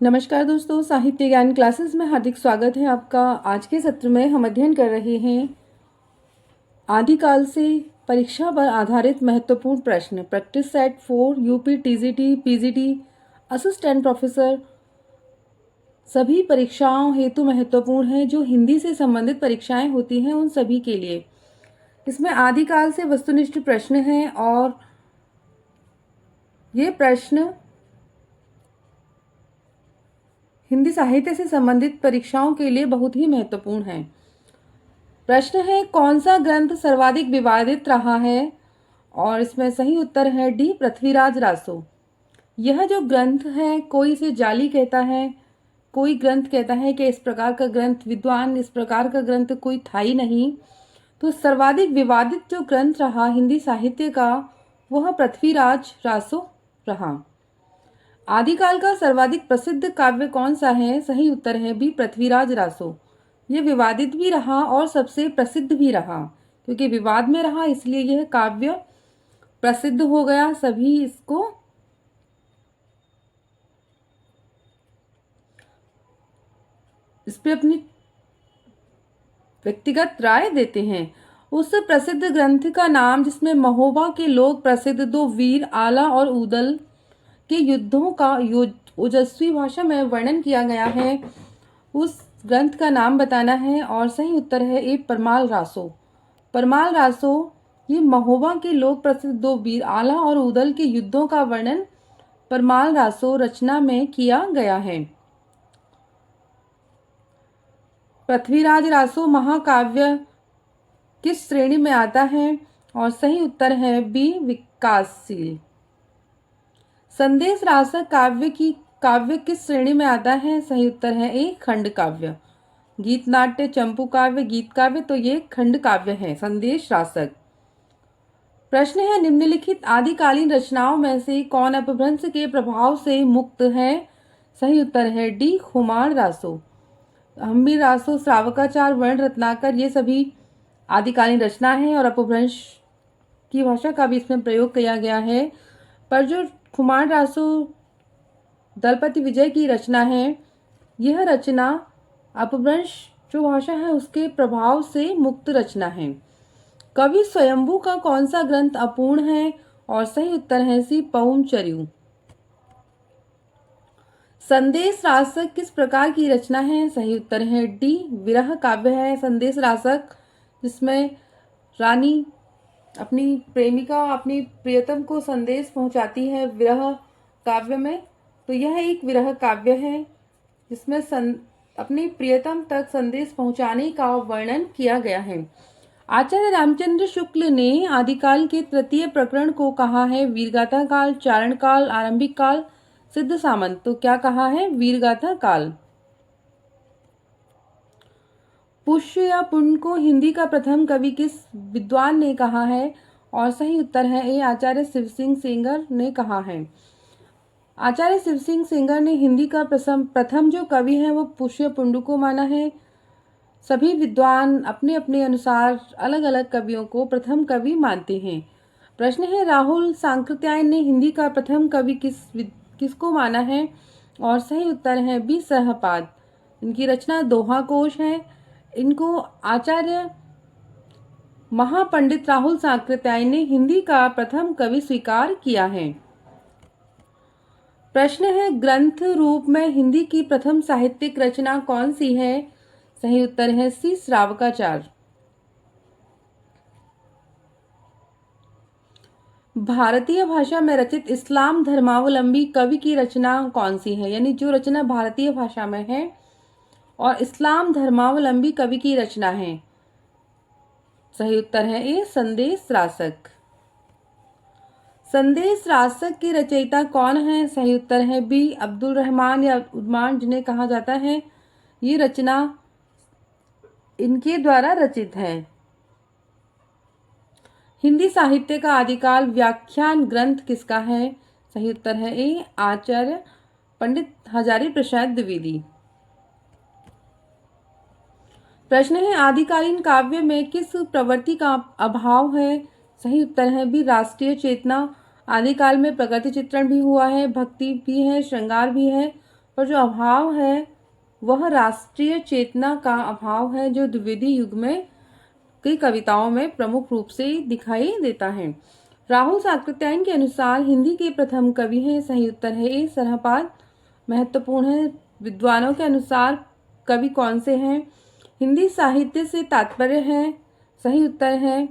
नमस्कार दोस्तों, साहित्य ज्ञान क्लासेस में हार्दिक स्वागत है आपका। आज के सत्र में हम अध्ययन कर रहे हैं आदिकाल से परीक्षा पर आधारित महत्वपूर्ण प्रश्न। Practice set 4 UP TGT PGT assistant professor सभी परीक्षाओं हेतु महत्वपूर्ण है। जो हिंदी से संबंधित परीक्षाएं होती हैं उन सभी के लिए इसमें आदिकाल से वस्तुनिष्ठ प्रश्न हैं और ये प्रश्न हिंदी साहित्य से संबंधित परीक्षाओं के लिए बहुत ही महत्वपूर्ण है। प्रश्न है, कौन सा ग्रंथ सर्वाधिक विवादित रहा है? और इसमें सही उत्तर है डी, पृथ्वीराज रासो। यह जो ग्रंथ है, कोई इसे जाली कहता है, कोई ग्रंथ कहता है कि इस प्रकार का ग्रंथ विद्वान, इस प्रकार का ग्रंथ कोई था ही नहीं। तो सर्वाधिक विवादित जो ग्रंथ रहा हिंदी साहित्य का वह पृथ्वीराज रासो रहा। आदिकाल का सर्वाधिक प्रसिद्ध काव्य कौन सा है? सही उत्तर है बी, पृथ्वीराज रासो। ये विवादित भी रहा और सबसे प्रसिद्ध भी रहा, क्योंकि विवाद में रहा इसलिए यह काव्य प्रसिद्ध हो गया। सभी इसको इस पे अपनी व्यक्तिगत राय देते हैं। उस प्रसिद्ध ग्रंथ का नाम जिसमें महोबा के लोग प्रसिद्ध दो वीर आला और उदल के युद्धों का ओजस्वी भाषा में वर्णन किया गया है, उस ग्रंथ का नाम बताना है। और सही उत्तर है ए, परमाल रासो। परमाल रासो ये महोबा के लोक प्रसिद्ध दो वीर आला और उदल के युद्धों का वर्णन परमाल रासो रचना में किया गया है। पृथ्वीराज रासो महाकाव्य किस श्रेणी में आता है? और सही उत्तर है बी, विकासशील। संदेश रासक काव्य किस श्रेणी में आता है? सही उत्तर है ए, खंड काव्य। गीत नाट्य, चंपू काव्य, गीत काव्य, तो ये खंड काव्य है संदेश रासक। प्रश्न है, निम्नलिखित आदिकालीन रचनाओं में से कौन अपभ्रंश के प्रभाव से मुक्त है? सही उत्तर है डी, खुमाण रासो। हम्बीर रासो, श्रावकाचार, वर्ण रत्नाकर, ये सभी आदिकालीन रचना है और अपभ्रंश की भाषा का भी इसमें प्रयोग किया गया है। पर जो खुमाण रासो दलपति विजय की रचना है, यह रचना अपभ्रंश जो भाषा है उसके प्रभाव से मुक्त रचना है। कवि स्वयंभू का कौन सा ग्रंथ अपूर्ण है? और सही उत्तर है सी, पौंचर्यू। संदेश रासक किस प्रकार की रचना है? सही उत्तर है डी, विरह काव्य है संदेश रासक, जिसमें रानी अपनी प्रेमिका, अपनी प्रियतम को संदेश पहुंचाती है विरह काव्य में। तो यह एक विरह काव्य है जिसमें अपनी प्रियतम तक संदेश पहुंचाने का वर्णन किया गया है। आचार्य रामचंद्र शुक्ल ने आदिकाल के तृतीय प्रकरण को कहा है वीरगाथा काल, चारण काल, आरंभिक काल, सिद्ध सामंत। तो क्या कहा है? वीरगाथा काल। पुष्य या पुण्य को हिंदी का प्रथम कवि किस विद्वान ने कहा है? और सही उत्तर है ए, आचार्य शिव सिंह सेंगर ने कहा है। आचार्य शिव सिंह सेंगर ने हिंदी का प्रथम जो कवि है वो पुष्य पुंडु को माना है। सभी विद्वान अपने अपने अनुसार अलग अलग कवियों को प्रथम कवि मानते हैं। प्रश्न है, राहुल सांकृत्यायन ने हिंदी का प्रथम कवि किसको माना है? और सही उत्तर है बी, सहपाद। इनकी रचना दोहा कोश है। इनको आचार्य महापंडित राहुल सांकृत्यायन ने हिंदी का प्रथम कवि स्वीकार किया है। प्रश्न है, ग्रंथ रूप में हिंदी की प्रथम साहित्यिक रचना कौन सी है? सही उत्तर है सी, श्रावकाचार। भारतीय भाषा में रचित इस्लाम धर्मावलंबी कवि की रचना कौन सी है? यानी जो रचना भारतीय भाषा में है और इस्लाम धर्मावलंबी कवि की रचना है। सही उत्तर है ए, संदेश रासक। संदेश रासक की रचयिता कौन है? सही उत्तर है बी, अब्दुल रहमान या उद्मान जिन्हें कहा जाता है। ये रचना इनके द्वारा रचित है। हिंदी साहित्य का आदिकाल व्याख्यान ग्रंथ किसका है? सही उत्तर है ए, आचार्य पंडित हजारी प्रसाद द्विवेदी। प्रश्न है, आदिकालीन काव्य में किस प्रवृत्ति का अभाव है? सही उत्तर है बी, राष्ट्रीय चेतना। आदिकाल में प्रकृति चित्रण भी हुआ है, भक्ति भी है, श्रृंगार भी है, और जो अभाव है वह राष्ट्रीय चेतना का अभाव है, जो द्विवेदी युग में कई कविताओं में प्रमुख रूप से दिखाई देता है। राहुल सातत्यायन के अनुसार हिंदी के प्रथम कवि हैं। सही उत्तर है ए सरहपाद। महत्वपूर्ण है, विद्वानों के अनुसार कवि कौन से हैं? हिंदी साहित्य से तात्पर्य है, सही उत्तर है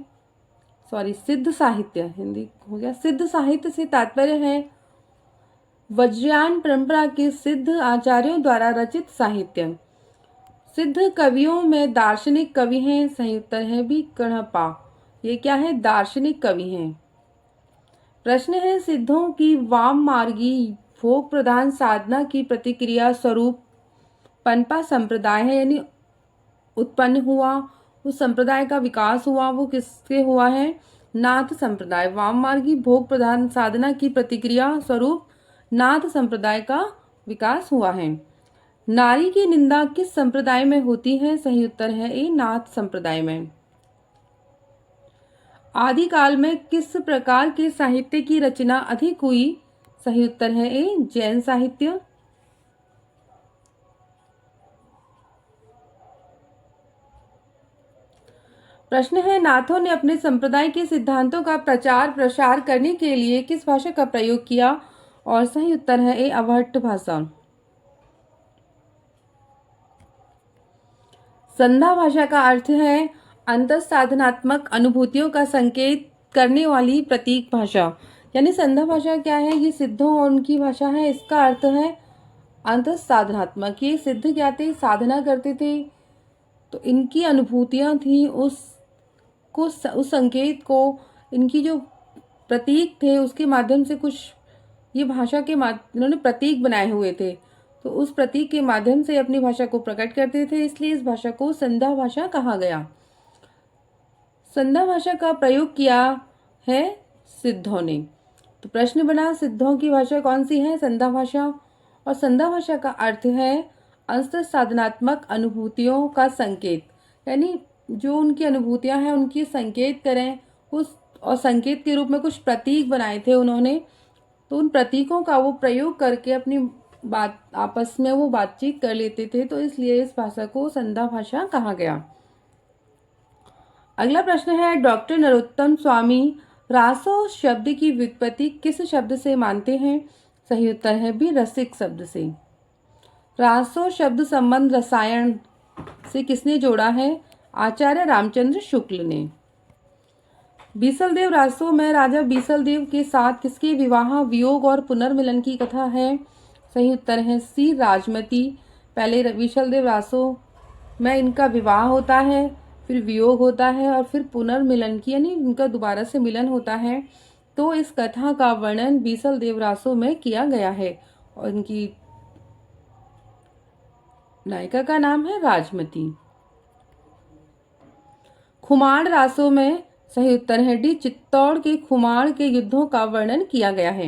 सिद्ध साहित्य, हिंदी हो गया, सिद्ध साहित्य से तात्पर्य है वज्रयान परंपरा के सिद्ध आचार्यों द्वारा रचित साहित्य। सिद्ध कवियों में दार्शनिक कवि हैं, सही उत्तर है बी कणप्पा। ये क्या है? दार्शनिक कवि हैं। प्रश्न है सिद्धों की वाम मार्गी भोग प्रधान साधना की प्रतिक्रिया स्वरूप पनपा संप्रदाय है, यानी उत्पन्न हुआ, उस संप्रदाय का विकास हुआ, वो किससे हुआ है? नाथ संप्रदाय। वाम मार्गी भोग प्रधान साधना की प्रतिक्रिया स्वरूप नाथ संप्रदाय का विकास हुआ है। नारी की निंदा किस संप्रदाय में होती है? सही उत्तर है ए नाथ संप्रदाय में। आदिकाल में किस प्रकार के साहित्य की रचना अधिक हुई? सही उत्तर है ए जैन साहित्य। प्रश्न है नाथों ने अपने संप्रदाय के सिद्धांतों का प्रचार प्रसार करने के लिए किस भाषा का प्रयोग किया? और सही उत्तर है ए अवहट्ट भाषा। संधा भाषा का अर्थ है अंतःसाधनात्मक अनुभूतियों का संकेत करने वाली प्रतीक भाषा। यानी संधा भाषा क्या है? ये सिद्धों और उनकी भाषा है। इसका अर्थ है अंतःसाधनात्मक। ये सिद्ध क्या थे? साधना करते थे, तो इनकी अनुभूतियां थी, उस संकेत को, इनकी जो प्रतीक थे उसके माध्यम से कुछ ये भाषा के इन्होंने प्रतीक बनाए हुए थे, तो उस प्रतीक के माध्यम से अपनी भाषा को प्रकट करते थे, इसलिए इस भाषा को संधा भाषा कहा गया। संधा भाषा का प्रयोग किया है सिद्धों ने। तो प्रश्न बना सिद्धों की भाषा कौन सी है? संधा भाषा। और संधा भाषा का अर्थ है अंतःसाधनात्मक अनुभूतियों का संकेत, यानी जो उनकी अनुभूतियां हैं उनकी संकेत करें, उस और संकेत के रूप में कुछ प्रतीक बनाए थे उन्होंने, तो उन प्रतीकों का वो प्रयोग करके अपनी बात आपस में वो बातचीत कर लेते थे, तो इसलिए इस भाषा को संधा भाषा कहा गया। अगला प्रश्न है डॉक्टर नरोत्तम स्वामी रासो शब्द की व्युत्पत्ति किस शब्द से मानते हैं? सही उत्तर है बी रसिक शब्द से। रासो शब्द संबंध रसायन से किसने जोड़ा है? आचार्य रामचंद्र शुक्ल ने। बीसलदेव रासो में राजा बीसलदेव के साथ किसके विवाह, वियोग और पुनर्मिलन की कथा है? सही उत्तर है सी राजमती। पहले बीसलदेव रासो में इनका विवाह होता है, फिर वियोग होता है और फिर पुनर्मिलन की यानी इनका दोबारा से मिलन होता है। तो इस कथा का वर्णन बीसलदेव रासो में किया गया है और इनकी नायिका का नाम है राजमती। खुमाण रासो में सही उत्तर है डी चित्तौड़ के खुमाण के युद्धों का वर्णन किया गया है।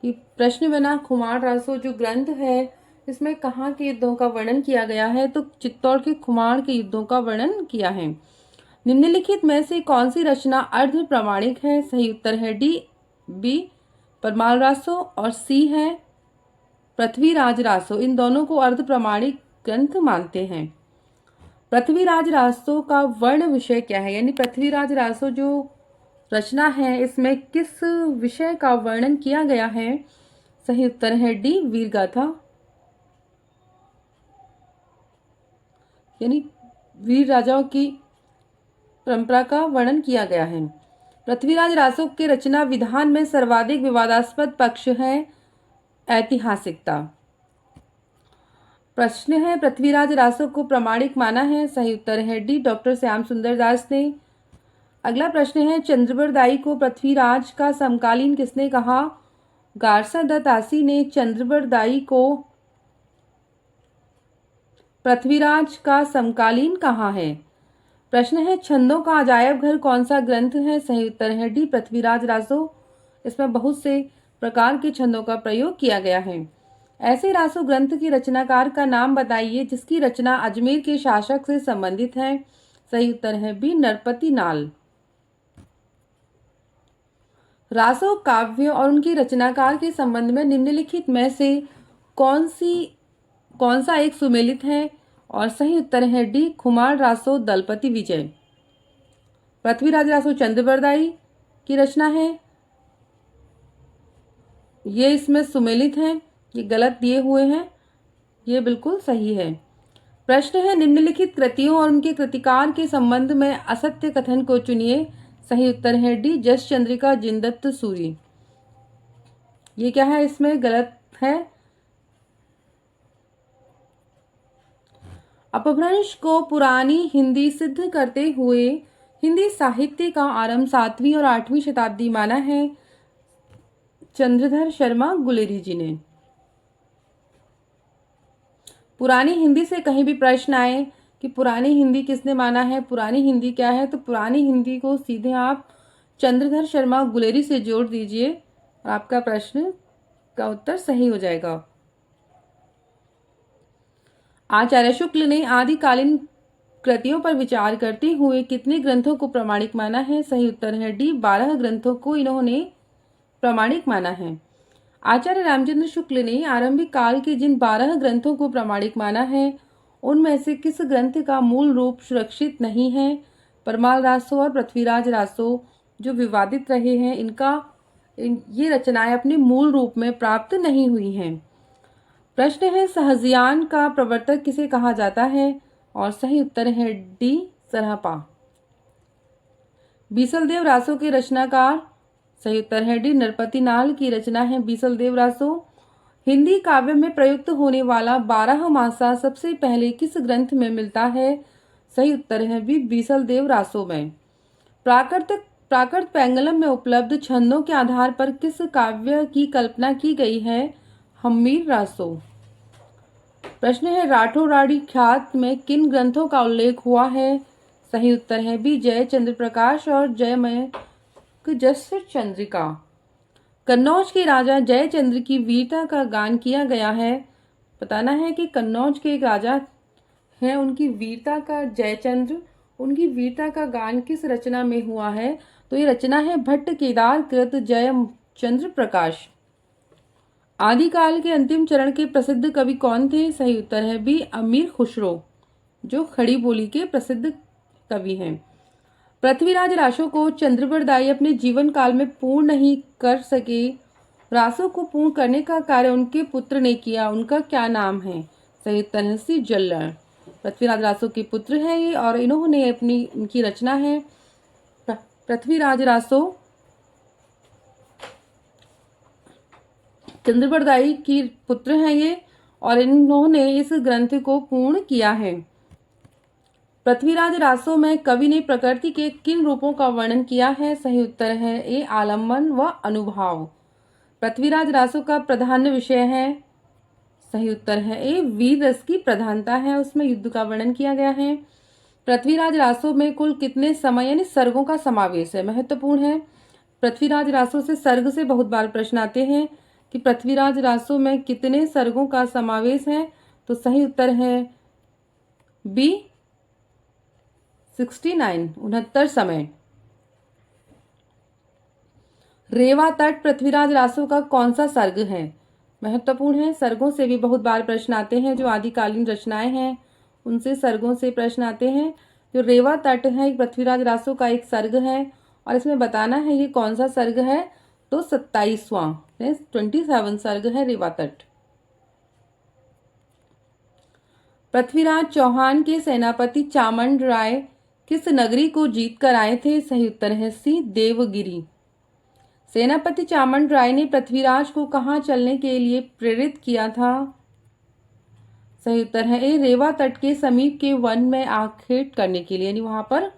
ये प्रश्न बना खुमाण रासो जो ग्रंथ है इसमें कहाँ के युद्धों का वर्णन किया गया है? तो चित्तौड़ के खुमाण के युद्धों का वर्णन किया है। निम्नलिखित में से कौन सी रचना अर्ध प्रमाणिक है? सही उत्तर है डी बी परमाल रासो और सी है पृथ्वीराज रासो। इन दोनों को अर्ध प्रमाणिक ग्रंथ मानते हैं। पृथ्वीराज रासो का वर्ण विषय क्या है? यानी पृथ्वीराज रासो जो रचना है इसमें किस विषय का वर्णन किया गया है? सही उत्तर है डी वीर गाथा, यानी वीर राजाओं की परंपरा का वर्णन किया गया है। पृथ्वीराज रासो के रचना विधान में सर्वाधिक विवादास्पद पक्ष है ऐतिहासिकता। प्रश्न है पृथ्वीराज रासो को प्रामाणिक माना है? सही उत्तर है डी डॉक्टर श्याम सुंदर दास ने। अगला प्रश्न है चंद्रबरदाई को पृथ्वीराज का समकालीन किसने कहा? गारसा दत्तासी ने चंद्रबरदाई को पृथ्वीराज का समकालीन कहा है। प्रश्न है छंदों का अजायब घर कौन सा ग्रंथ है? सही उत्तर है डी पृथ्वीराज रासो। इसमें बहुत से प्रकार के छंदों का प्रयोग किया गया है। ऐसे रासो ग्रंथ के रचनाकार का नाम बताइए जिसकी रचना अजमेर के शासक से संबंधित है। सही उत्तर है बी नरपति नाल। रासो काव्य और उनकी रचनाकार के संबंध में निम्नलिखित में से कौन सा एक सुमेलित है? और सही उत्तर है डी, खुमार रासो दलपति विजय। पृथ्वीराज रासो चंद्रबरदाई की रचना है, ये इसमें सुमेलित है, ये गलत दिए हुए हैं, ये बिल्कुल सही है। प्रश्न है, निम्नलिखित कृतियों और उनके कृतिकार के संबंध में असत्य कथन को चुनिए। सही उत्तर है डी, जस चंद्रिका जिनदत्त सूरी। ये क्या है? इसमें गलत है। अपभ्रंश को पुरानी हिंदी सिद्ध करते हुए हिंदी साहित्य का आरंभ 7वीं और 8वीं शताब्दी माना है चंद्रधर शर्मा गुलेरी जी ने। पुरानी हिंदी से कहीं भी प्रश्न आए कि पुरानी हिंदी किसने माना है, पुरानी हिंदी क्या है, तो पुरानी हिंदी को सीधे आप चंद्रधर शर्मा गुलेरी से जोड़ दीजिए और आपका प्रश्न का उत्तर सही हो जाएगा। आचार्य शुक्ल ने आदिकालीन कृतियों पर विचार करते हुए कितने ग्रंथों को प्रामाणिक माना है? सही उत्तर है डी, 12 ग्रंथों को इन्होंने प्रामाणिक माना है। आचार्य रामचंद्र शुक्ल ने आरंभिक काल के जिन 12 ग्रंथों को प्रामाणिक माना है उनमें से किस ग्रंथ का मूल रूप सुरक्षित नहीं है? परमाल रासो और पृथ्वीराज रासो जो विवादित रहे हैं, ये रचनाएं अपने मूल रूप में प्राप्त नहीं हुई हैं। प्रश्न है, सहजियान का प्रवर्तक किसे कहा जाता है? और सही उत्तर है डी, सरहपा। बीसलदेव रासो के रचनाकार? सही उत्तर है डी, नरपति नाल की रचना है बीसलदेव रासो। हिंदी काव्य में प्रयुक्त होने वाला 12 मासा सबसे पहले किस ग्रंथ में मिलता है? सही उत्तर है बी, बीसलदेव रासो में। प्राकृत पैंगलम में उपलब्ध छंदों के आधार पर किस काव्य की कल्पना की गई है? हम्मीर रासो। प्रश्न है, राठौर राठी ख्यात में किन ग्रंथों का उल्लेख हुआ है? सही उत्तर है बी, जय चंद्र प्रकाश और जयमय जस चंद्रिका। कन्नौज के राजा जयचंद्र की वीरता का गान किया गया है। बताना है कि कन्नौज के एक राजा हैं, उनकी वीरता का, जयचंद्र, उनकी वीरता का गान किस रचना में हुआ है? तो ये रचना है भट्ट केदार कृत जय चंद्र प्रकाश। आदिकाल के अंतिम चरण के प्रसिद्ध कवि कौन थे? सही उत्तर है बी, अमीर खुसरो, जो खड़ी बोली के प्रसिद्ध कवि हैं। पृथ्वीराज रासो को चंद्रबरदाई अपने जीवन काल में पूर्ण नहीं कर सके। रासो को पूर्ण करने का कार्य उनके पुत्र ने किया, उनका क्या नाम है? सही उत्तर है सी, जल्लड़। पृथ्वीराज रासो के पुत्र हैं ये और इन्होंने इनकी रचना है पृथ्वीराज रासो चंद्रबरदाई की पुत्र हैं ये और इन्होंने इस ग्रंथ को पूर्ण किया है। पृथ्वीराज रासो में कवि ने प्रकृति के किन रूपों का वर्णन किया है? सही उत्तर है ए, आलम्बन व अनुभाव। पृथ्वीराज रासो का प्रधान विषय है? सही उत्तर है ए, वीर रस की प्रधानता है, उसमें युद्ध का वर्णन किया गया है। पृथ्वीराज रासो में कुल कितने समय यानी सर्गों का समावेश है? महत्वपूर्ण है। पृथ्वीराज रासो से सर्ग से बहुत बार प्रश्न आते हैं कि पृथ्वीराज रासो में कितने सर्गों का समावेश है? तो सही उत्तर है बी, 69, 69 समय। रेवा तट पृथ्वीराज रासो का कौन सा सर्ग है? महत्वपूर्ण है, सर्गों से भी बहुत बार प्रश्न आते हैं, जो आदिकालीन रचनाएं हैं उनसे सर्गों से प्रश्न आते हैं। जो रेवा तट है पृथ्वीराज रासो का एक सर्ग है और इसमें बताना है ये कौन सा सर्ग है? तो 27वां 27 सर्ग है रेवा तट। पृथ्वीराज चौहान के सेनापति चामंड राय किस नगरी को जीत कर आए थे? सही उत्तर है सी, देवगिरी। सेनापति चामंड राय ने पृथ्वीराज को कहाँ चलने के लिए प्रेरित किया था? सही उत्तर है ए, रेवा तट के समीप के वन में आखेट करने के लिए, यानी वहां पर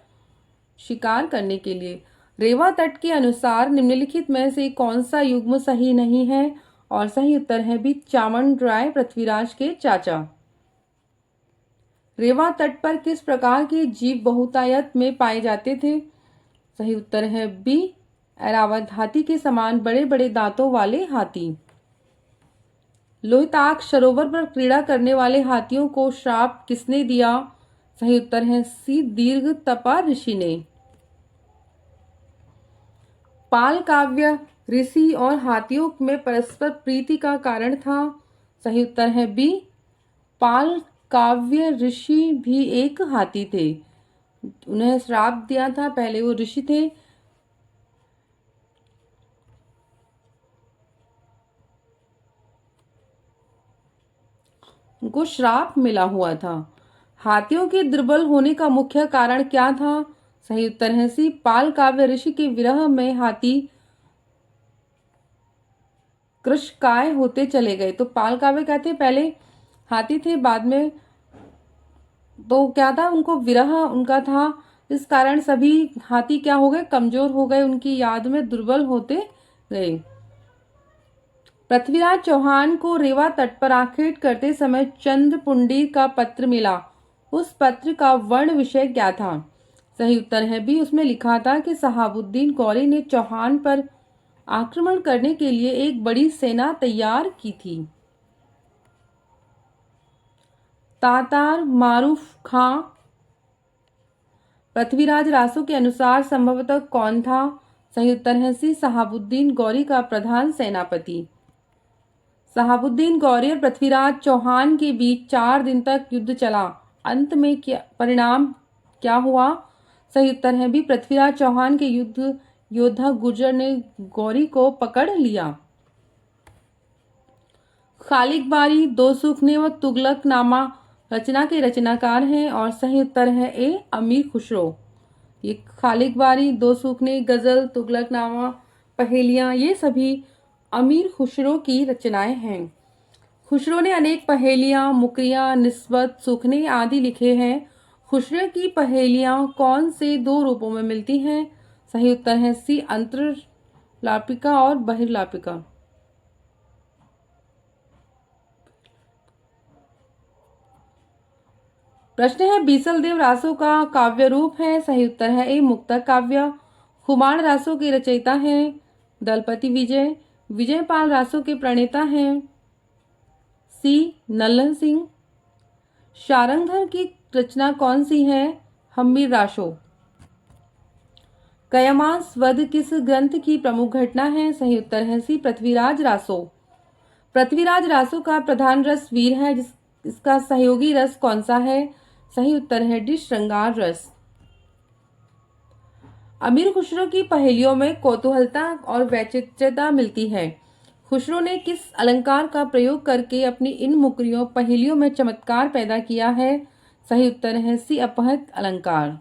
शिकार करने के लिए। रेवा तट के अनुसार निम्नलिखित में से कौन सा युग्म सही नहीं है? और सही उत्तर है बी, चामंड राय पृथ्वीराज के चाचा। रेवा तट पर किस प्रकार के जीव बहुतायत में पाए जाते थे? सही उत्तर है बी, ऐरावत हाथी के समान बड़े बड़े दांतों वाले हाथी। लोहिताक्ष सरोवर पर क्रीड़ा करने वाले हाथियों को श्राप किसने दिया? सही उत्तर है सी, दीर्घ तपा ऋषि ने। पाल काव्य ऋषि और हाथियों में परस्पर प्रीति का कारण था। सही उत्तर है बी। पाल काव्य ऋषि भी एक हाथी थे। उन्हें श्राप दिया था, पहले वो ऋषि थे। उनको श्राप मिला हुआ था। हाथियों के दुर्बल होने का मुख्य कारण क्या था? सही उत्तर है सी। पाल काव्य ऋषि के विरह में हाथी कृशकाय होते चले गए। तो पाल काव्य क्या थे? पहले हाथी थे, बाद में तो क्या था, उनको विरह उनका था, इस कारण सभी हाथी क्या हो गए? कमजोर हो गए, उनकी याद में दुर्बल होते गए। पृथ्वीराज चौहान को रेवा तट पर आखेट करते समय चंद्रपुंडी का पत्र मिला। उस पत्र का वर्ण विषय क्या था? सही उत्तर है बी। उसमें लिखा था कि शहाबुद्दीन गौरी ने चौहान पर आक्रमण करने के लिए एक बड़ी सेना तैयार की थी। तातार मारूफ खां पृथ्वीराज रासो के अनुसार संभवतः कौन था? सही उत्तर है सी। शहाबुद्दीन गौरी का प्रधान सेनापति। शहाबुद्दीन गौरी और पृथ्वीराज चौहान के बीच 4 दिन तक युद्ध चला। अंत में क्या परिणाम क्या हुआ? सही उत्तर है बी। पृथ्वीराज चौहान के युद्ध योद्धा गुर्जर ने गौरी को पकड़ लिया। खालिक बारी, दो सुखने व तुगलकनामा रचना के रचनाकार हैं और सही उत्तर है ए अमीर खुसरो। ये खालिक बारी, दो सुखने, गजल, तुगलकनामा, पहेलियां, ये सभी अमीर खुसरो की रचनाएं हैं। खुसरो ने अनेक पहेलियां, मुकरियां, निस्बत, सुखने आदि लिखे हैं। खुसरो की पहेलियां कौन से 2 रूपों में मिलती हैं? सही उत्तर है सी। अंतरलापिका और बहिर्लापिका। प्रश्न है बीसल देव रासो का काव्य रूप है। सही उत्तर है ए मुक्तक काव्य। खुमाण रासो के रचयिता हैं दलपति विजय। विजयपाल रासो के प्रणेता हैं सी नल्लन सिंह। शारंगधर की रचना कौन सी है? हम्मीर रासो। कयामास वध किस ग्रंथ की प्रमुख घटना है? सही उत्तर है सी पृथ्वीराज रासो। पृथ्वीराज रासो का प्रधान रस वीर है, इसका सहयोगी रस कौन सा है? सही उत्तर है डी श्रृंगार रस। अमीर खुसरो की पहेलियों में कौतूहलता और वैचित्र्यता मिलती है। खुसरो ने किस अलंकार का प्रयोग करके अपनी इन मुकरियों पहेलियों में चमत्कार पैदा किया है? सही उत्तर है सी अपहृत अलंकार।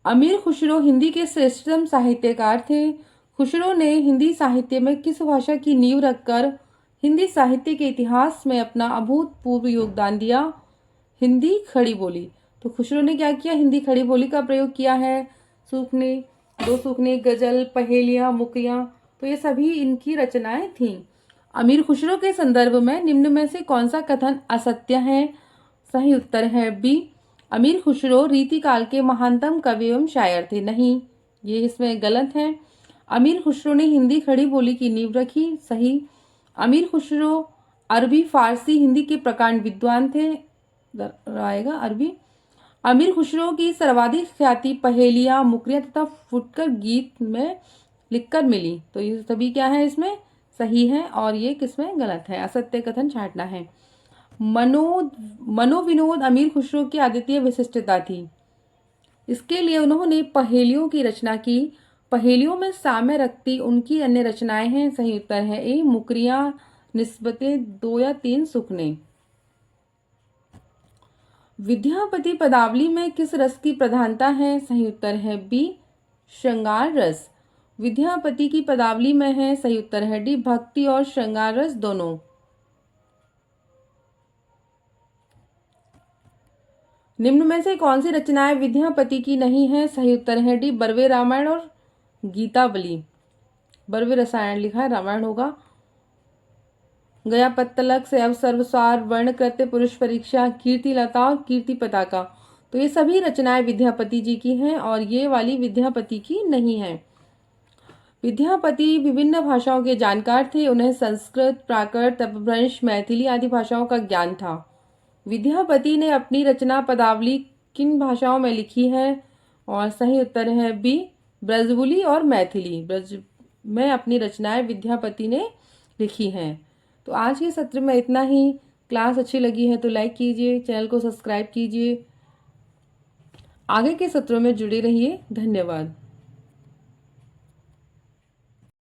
अमीर खुसरो हिंदी के श्रेष्ठतम साहित्यकार थे। खुसरो ने हिंदी साहित्य में किस भाषा की नींव रखकर हिंदी साहित्य के इतिहास में अपना अभूतपूर्व योगदान दिया? हिंदी खड़ी बोली। तो खुसरो ने क्या किया? हिंदी खड़ी बोली का प्रयोग किया है। सूखने, दो सूखने, गजल, पहेलियां, मुकरियां, तो ये सभी इनकी रचनाएं थीं। अमीर खुसरो के संदर्भ में निम्न में से कौन सा कथन असत्य है? सही उत्तर है बी। अमीर खुसरो रीतिकाल के महानतम कवि एवं शायर थे। नहीं, ये इसमें गलत है। अमीर खुसरो ने हिंदी खड़ी बोली की नींव रखी। सही। अमीर खुसरो अरबी, फारसी, हिंदी के प्रकांड विद्वान थे। आएगा अरबी। अमीर खुसरो की सर्वाधिक ख्याति पहेलियां, मुकरियां तथा फुटकर गीत में लिखकर मिली। तो ये सभी क्या है इसमें सही है और ये किसमें गलत है? असत्य कथन छांटना है। मनोविनोद अमीर खुसरो की अद्वितीय विशिष्टता थी। इसके लिए उन्होंने पहेलियों की रचना की। पहेलियों में साम्य रखती उनकी अन्य रचनाएं हैं। सही उत्तर है ए मुकरियां, निस्बतें, 2 या 3 सुखने। विद्यापति पदावली में किस रस की प्रधानता है? सही उत्तर है बी श्रृंगार रस। विद्यापति की पदावली में है। सही उत्तर है डी भक्ति और श्रृंगार रस दोनों। निम्न में से कौन सी रचनाएं विद्यापति की नहीं है? सही उत्तर है डी बर्वे रामायण और गीतावली। बर्वे रसायन लिखा है, रामायण होगा। गया पत्तलक, सैव सर्वसार, वर्णकृत्य, पुरुष परीक्षा, कीर्ति लता और कीर्ति पताका, तो ये सभी रचनाएं विद्यापति जी की हैं और ये वाली विद्यापति की नहीं है। विद्यापति विभिन्न भाषाओं के जानकार थे। उन्हें संस्कृत, प्राकृत, अपभ्रंश, मैथिली आदि भाषाओं का ज्ञान था। विद्यापति ने अपनी रचना पदावली किन भाषाओं में लिखी है? और सही उत्तर है बी ब्रजबुली और मैथिली। ब्रज में अपनी रचनाएं विद्यापति ने लिखी हैं। तो आज के सत्र में इतना ही। क्लास अच्छी लगी है तो लाइक कीजिए, चैनल को सब्सक्राइब कीजिए। आगे के सत्रों में जुड़े रहिए। धन्यवाद।